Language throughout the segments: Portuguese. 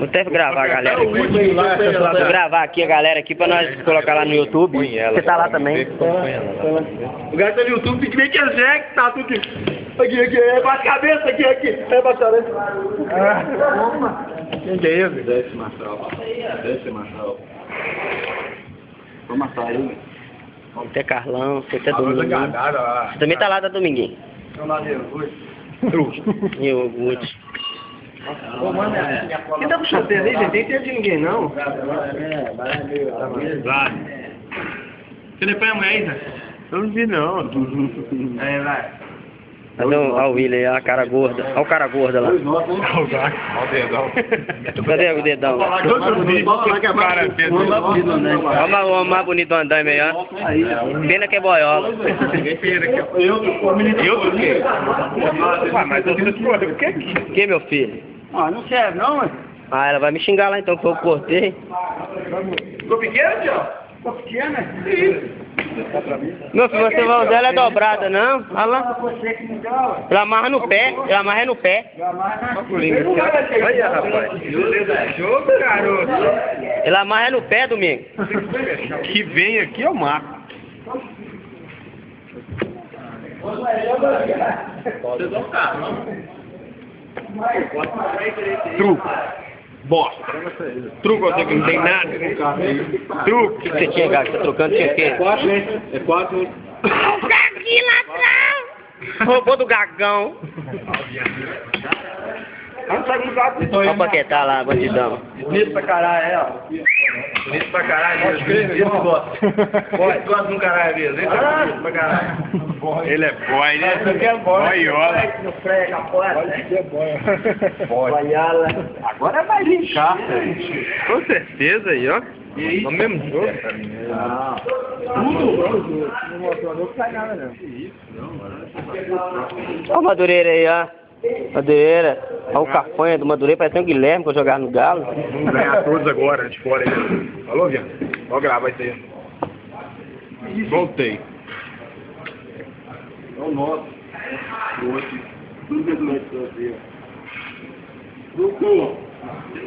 Vou até gravar a galera aqui. Vou gravar aqui a galera aqui pra nós colocar lá no YouTube. Você tá lá também. O cara tá no YouTube, tem que ver que é Jack, tá tudo aqui. Aqui, é bate cabeça, aqui, é bate cabeça. Quem que é esse? Desce, Marcelo. Desce, Marcelo. Vamos matar ele. Vamos ter Carlão, você tá Dominguinho. Você também tá lá, tá Dominguinho. E o Gucci. Quem tá puxando tênis aí, gente? Nem tem de ninguém, não. Vai. Você depois é mulher, Isa? Eu não vi, não. Aí, vai. Olha o William aí, a cara gorda. Olha o cara gordo lá. Olha o dedão. Cadê o dedão? Olha o homem mais bonito do andaime aí, ó. Pena que é boiola. Eu do quê? Mas eu disse o quê? Que, meu filho? Ah, não serve não, mano. Ah, ela vai me xingar lá então que eu cortei. Ficou pequeno, tio? Ficou pequeno, né? Meu filho, você vai usar ela é dobrada, não? Olha lá. Ela amarra no pé, ela amarra no pé. Olha, rapaz. Jogo, garoto. Ela amarra no pé, Domingo. Que vem aqui eu mato. Vocês vão ficar, não? Truco. Bosta. Truco, você que não tem nada. Truco. O que você tinha, Gago? Você tá trocando? Tinha o quê? É 4. O Gaguinho lá atrás! Roubou do Gagão. Olha o Paquetá lá, bandidão. Bonito pra caralho, ó. Bonito pra caralho, ele gosta. Gosta de um caralho mesmo, ele é bonito pra caralho. Ele é boy, né? Ele é boiola. No freio, na porta. Olha que é boy. Agora é mais limpar. Com certeza aí, ó. No mesmo jogo. Tudo. Não mostrou não sai nada, não. Olha o Madureira aí, ó. Madureira. Olha o cafanha do Madureira, parece um Guilherme que eu jogava no Galo. Vamos ganhar todos agora, de fora aí. Falou, Vian? Vou gravar isso aí. Voltei. É o nosso. Truco!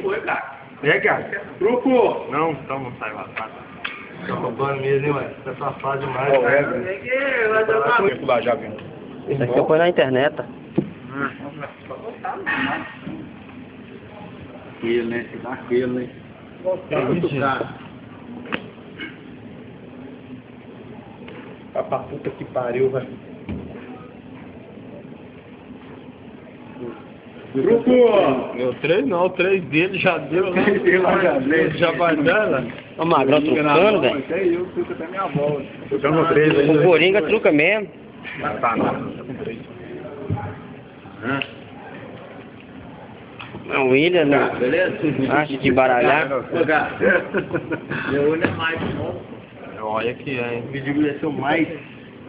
Foi, cara. É, cara? Truco! Não, então não sai lá. Tá roubando mesmo, hein, ué? Você tá safado demais. Qual é, velho? Isso aqui eu ponho na internet. Aquele, né? Você dá aquele, né? Vai pra puta que pariu, velho. Grupo! Meu 3 não, o 3 dele já deu. Já vai dando. O Magrão trucando, velho. Até eu truco até minha avó. Trucando no 3 aí. O Coringa truca mesmo. Tá, não, com 3. O William, né? Beleza? Acho de baralhar. Meu olho é mais, não. Olha aqui, hein? O vídeo vai ser o mais.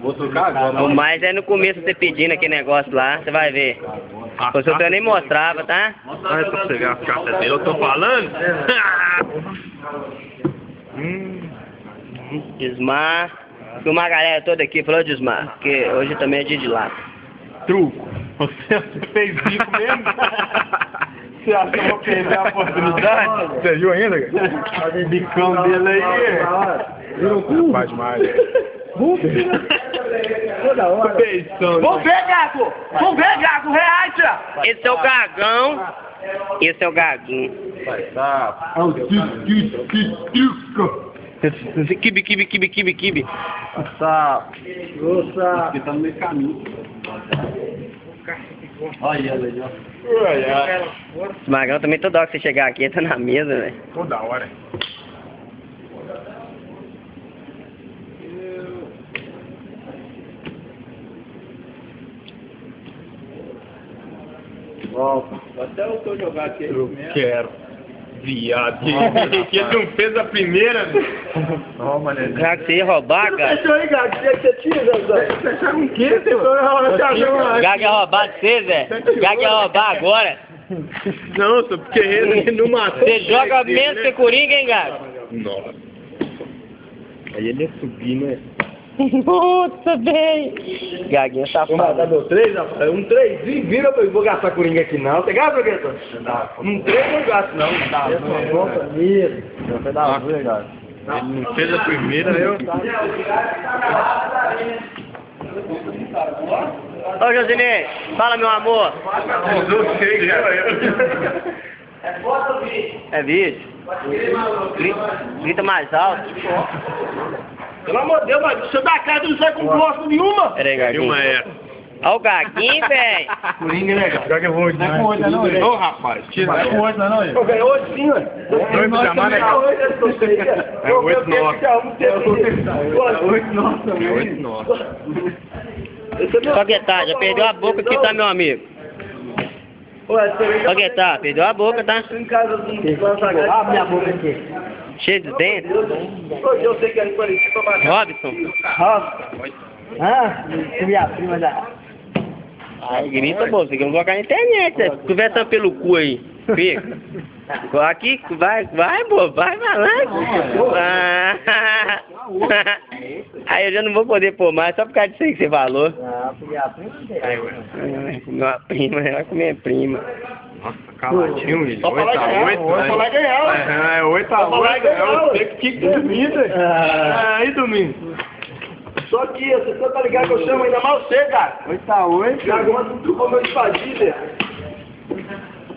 Vou trocar agora. O mais é no começo você pedindo aquele negócio lá, você vai ver. Você eu nem mostrava, tá? Não é pra você ver as cartas dele, eu tô falando? Desmar. Filmar a galera toda aqui, falou Desmar, porque hoje também é dia de lá. Truco. Você fez bico mesmo? Você acha que eu vou perder a oportunidade? Você viu ainda, cara? O bicão dele aí. Faz demais. Toda hora. Vamos ver, Gago! Vamos ver, Gago! Reais, tia! Esse é o Gagão. Esse é o Gaguinho. Kibe. Nossa. Ele tá no meio caminho. Olha ela aí, ó. Esse Magrão também toda hora que você chegar aqui, tá na mesa, velho. Toda hora. Volta. Até eu tô jogar aqui. Eu quero. Viado. Que ele não fez a primeira. Não, mané. Já que você ia roubar, cara. Fechou aí, Gago. O que você tinha, Zé? Fechar com o quê, seu? Gago ia roubar de você, Zé. Gago ia roubar agora. Não, só porque ele não matou. Você joga menos que Coringa, hein, Gago? Nossa. Aí ele ia subir, né? Nossa, velho. Gaguinha Vou matar safado. meu 3, rapaz. Um 3 vira, eu vou gastar coringa aqui não. Você gasta, Gueto? Um 3 eu não gasto não. Você dá uma cara. Ele não fez a primeira, eu... Ô, Josinei, fala, meu amor. Não sei, cara. É vídeo? Grita mais alto. Pelo amor de Deus, mas você da casa não sai com gosto nenhuma. Pera aí, Gaguinho. Uma é. Olha o Gaguinho, velho. Coringa, né, cara? Joga hoje, né? Ô, rapaz, tira. Não é com 8 não, Ô, velho, hoje sim, ué. Dois pra chamar, né? É 8 nossa. 8 nossa, É 8 nossa. Paquetá, já perdeu a boca aqui, tá, meu amigo? Paquetá, perdeu a boca, tá? Em casa, abre minha boca aqui. Cheio de dentes. Eu sei que é parecido pra baixo. Robson. Ah, minha prima da... Ai, grita, pô, você quer colocar na internet, né? Conversando pelo cu aí. Fica. Aqui, vai, pô, vai lá. Ah. Aí eu já não vou poder pôr mais, só por causa disso aí que você falou. Ah, minha prima Minha prima, ela vai comer prima. Nossa, caladinho, ele. Só falar ganhar, 8 só falar ganhar. É 8 a 8, é o que dormida. Aí, domingo. Só que você tá ligado que eu chamo ainda mal você, cara. 8 a 8. Agora tu trocou meu espadilha.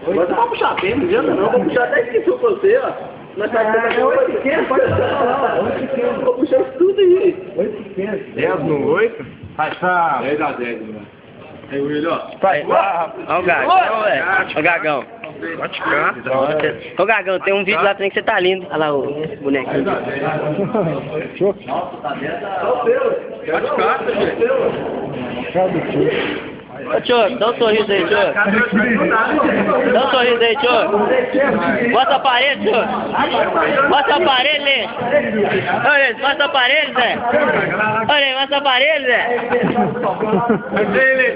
Agora tu vai puxar bem, não adianta não. Vou puxar até esqueci com você, ó. Nós tá aqui, 8 pequeno, pode falar. 8 pequeno. Vou puxar isso tudo aí. 8 pequeno. 10 no 8. Vai estar 10 a 10, né? Aí, William, ó. Olha o Gagão, velho. Olha o Gagão. Pode ficar. Ô, Gagão, tem um vídeo lá também que você tá lindo. Olha lá o bonequinho. Pode ficar, Ô, Tio, dá um sorriso aí, Tio. Dá um sorriso aí, Tio. Mostra o aparelho, Tio. Mostra o aparelho, Lê. Olha, mostra o aparelho, Zé. Olha, mostra o aparelho, Zé.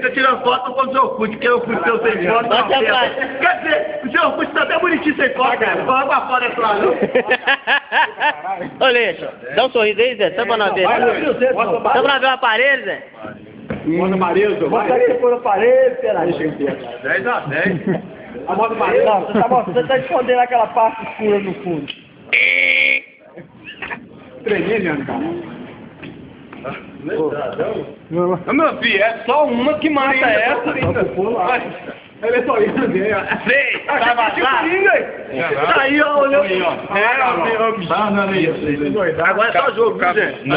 Tô tirando foto com o seu cu, porque eu fui seu sem foto. Mostra o aparelho. Quer dizer, o seu cu tá até bonitinho sem foto, cara. Coloca uma foto aí pra não. Olha, dá um sorriso aí, Zé. Só pra nós ver. Só pra nós ver o aparelho, Zé. Manda o marido, vai. Você pôr no parede, peraí. 10 a 10. A moto do marido? Não, você tá escondendo aquela parte escura no fundo. Tremendo, cara. Meu filho, é só uma que mata essa. Ele é só isso, né? Sei, tá vazado. Tá aí, ó, olhando. Agora é só jogo, viu, gente?